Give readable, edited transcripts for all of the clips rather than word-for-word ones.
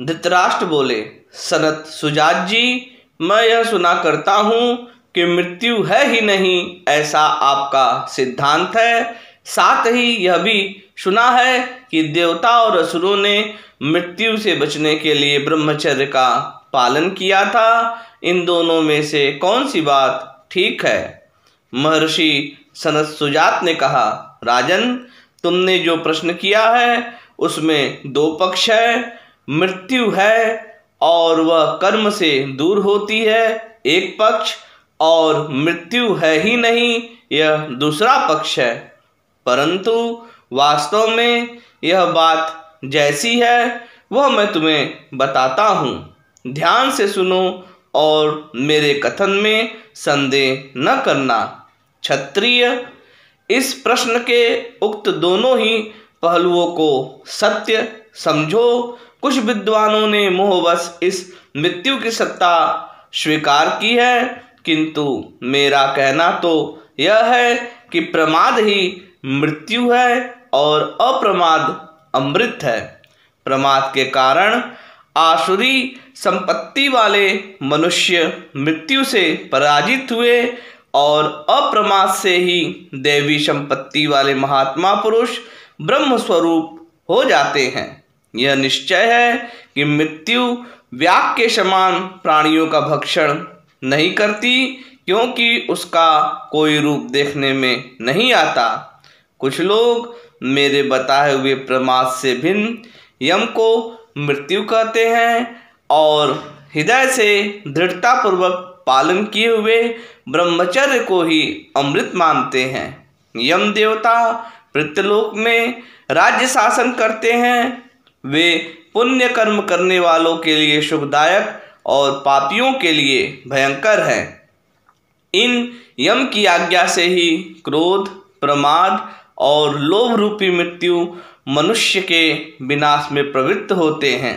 धृतराष्ट्र बोले, सनत सुजात जी, मैं यह सुना करता हूँ कि मृत्यु है ही नहीं, ऐसा आपका सिद्धांत है। साथ ही यह भी सुना है कि देवता और असुरों ने मृत्यु से बचने के लिए ब्रह्मचर्य का पालन किया था। इन दोनों में से कौन सी बात ठीक है? महर्षि सनत सुजात ने कहा, राजन, तुमने जो प्रश्न किया है उसमें दो पक्ष है। मृत्यु है और वह कर्म से दूर होती है, एक पक्ष, और मृत्यु है ही नहीं, यह दूसरा पक्ष है। परंतु वास्तव में यह बात जैसी है वह मैं तुम्हें बताता हूँ। ध्यान से सुनो और मेरे कथन में संदेह न करना। क्षत्रिय, इस प्रश्न के उक्त दोनों ही पहलुओं को सत्य समझो। कुछ विद्वानों ने मोहवश इस मृत्यु की सत्ता स्वीकार की है, किंतु मेरा कहना तो यह है कि प्रमाद ही मृत्यु है और अप्रमाद अमृत है। प्रमाद के कारण आसुरी संपत्ति वाले मनुष्य मृत्यु से पराजित हुए और अप्रमाद से ही दैवी संपत्ति वाले महात्मा पुरुष ब्रह्म स्वरूप हो जाते हैं। यह निश्चय है कि मृत्यु व्याघ्र के समान प्राणियों का भक्षण नहीं करती, क्योंकि उसका कोई रूप देखने में नहीं आता। कुछ लोग मेरे बताए हुए प्रमाद से भिन्न यम को मृत्यु कहते हैं और हृदय से दृढ़तापूर्वक पालन किए हुए ब्रह्मचर्य को ही अमृत मानते हैं। यम देवता पृथ्वीलोक में राज्य शासन करते हैं। वे पुण्य कर्म करने वालों के लिए सुखदायक और पापियों के लिए भयंकर हैं। इन यम की आज्ञा से ही क्रोध, प्रमाद और लोभ रूपी मृत्यु मनुष्य के विनाश में प्रवृत्त होते हैं।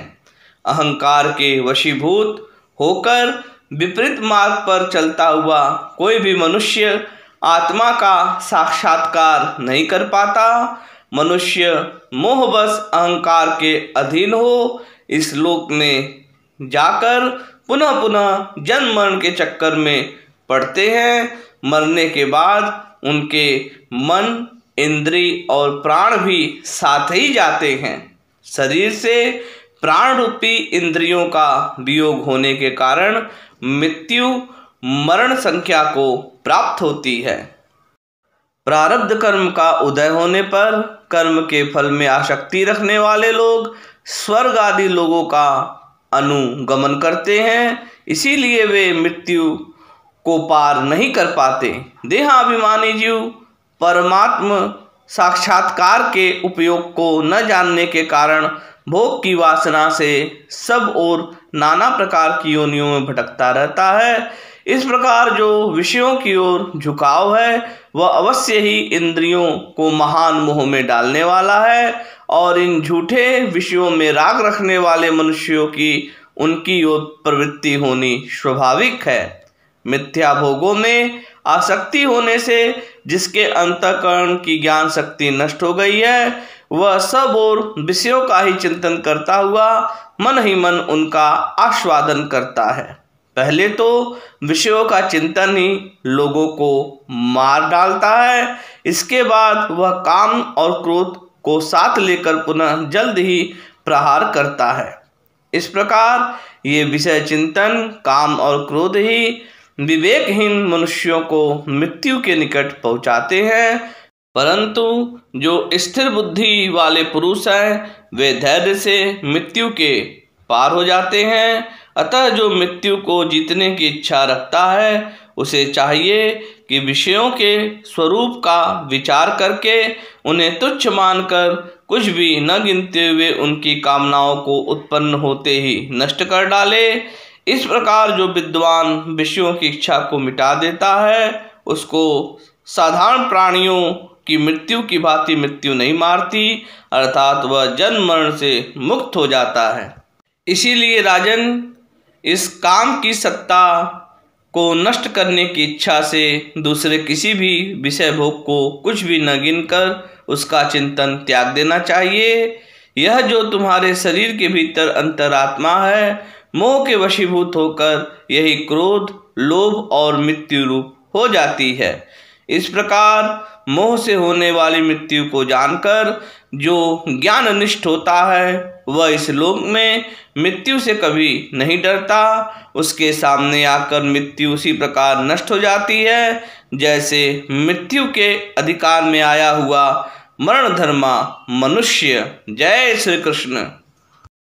अहंकार के वशीभूत होकर विपरीत मार्ग पर चलता हुआ कोई भी मनुष्य आत्मा का साक्षात्कार नहीं कर पाता। मनुष्य मोहवश अहंकार के अधीन हो इस लोक में जाकर पुनः पुनः जन्म मरण के चक्कर में पड़ते हैं। मरने के बाद उनके मन, इंद्रिय और प्राण भी साथ ही जाते हैं। शरीर से प्राण रूपी इंद्रियों का वियोग होने के कारण मृत्यु मरण संख्या को प्राप्त होती है। प्रारब्ध कर्म का उदय होने पर कर्म के फल में आसक्ति रखने वाले लोग स्वर्ग आदि लोगों का अनुगमन करते हैं, इसीलिए वे मृत्यु को पार नहीं कर पाते। देहाभिमानी जीव परमात्म साक्षात्कार के उपयोग को न जानने के कारण भोग की वासना से सब और नाना प्रकार की योनियों में भटकता रहता है। इस प्रकार जो विषयों की ओर झुकाव है वह अवश्य ही इंद्रियों को महान मोह में डालने वाला है और इन झूठे विषयों में राग रखने वाले मनुष्यों की उनकी ओर प्रवृत्ति होनी स्वाभाविक है। मिथ्या भोगों में आसक्ति होने से जिसके अंतःकरण की ज्ञान शक्ति नष्ट हो गई है वह सब और विषयों का ही चिंतन करता हुआ मन ही मन उनका आस्वादन करता है। पहले तो विषयों का चिंतन ही लोगों को मार डालता है, इसके बाद वह काम और क्रोध को साथ लेकर पुनः जल्द ही प्रहार करता है। इस प्रकार ये विषय चिंतन, काम और क्रोध ही विवेकहीन मनुष्यों को मृत्यु के निकट पहुंचाते हैं। परंतु जो स्थिर बुद्धि वाले पुरुष हैं वे धैर्य से मृत्यु के पार हो जाते हैं। अतः जो मृत्यु को जीतने की इच्छा रखता है उसे चाहिए कि विषयों के स्वरूप का विचार करके उन्हें तुच्छ मानकर कुछ भी न गिनते हुए उनकी कामनाओं को उत्पन्न होते ही नष्ट कर डाले। इस प्रकार जो विद्वान विषयों की इच्छा को मिटा देता है उसको साधारण प्राणियों की मृत्यु की भांति मृत्यु नहीं मारती, अर्थात वह जन्म मरण से मुक्त हो जाता है। इसीलिए राजन, इस काम की सत्ता को नष्ट करने की इच्छा से दूसरे किसी भी विषय भोग को कुछ भी न गिनकर उसका चिंतन त्याग देना चाहिए। यह जो तुम्हारे शरीर के भीतर अंतरात्मा है, मोह के वशीभूत होकर यही क्रोध, लोभ और मृत्यु रूप हो जाती है। इस प्रकार मोह से होने वाली मृत्यु को जानकर जो ज्ञाननिष्ठ होता है वह इस लोक में मृत्यु से कभी नहीं डरता। उसके सामने आकर मृत्यु उसी प्रकार नष्ट हो जाती है जैसे मृत्यु के अधिकार में आया हुआ मरण धर्मा मनुष्य। जय श्री कृष्ण।